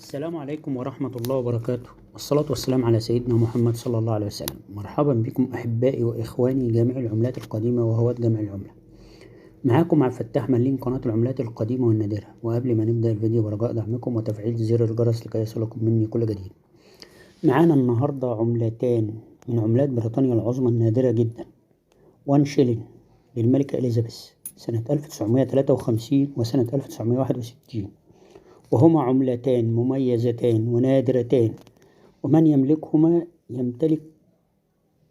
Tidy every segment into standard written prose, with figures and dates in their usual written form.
السلام عليكم ورحمة الله وبركاته، والصلاة والسلام على سيدنا محمد صلى الله عليه وسلم. مرحبا بكم أحبائي وإخواني جميع العملات القديمة وهواة جمع العملة. معاكم عبد الفتاح ملين، قناة العملات القديمة والنادرة. وقبل ما نبدأ الفيديو برجاء دعمكم وتفعيل زر الجرس لكي يصلكم مني كل جديد. معانا النهاردة عملتان من عملات بريطانيا العظمى النادرة جدا، 1 شيلين للملكة إليزابيث سنة 1953 وسنة 1961، وهما عملتان مميزتان ونادرتان، ومن يملكهما يمتلك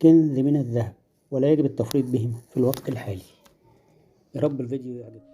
كنز من الذهب، ولا يجب التفريط بهما في الوقت الحالي. يا رب الفيديو يعجبكم.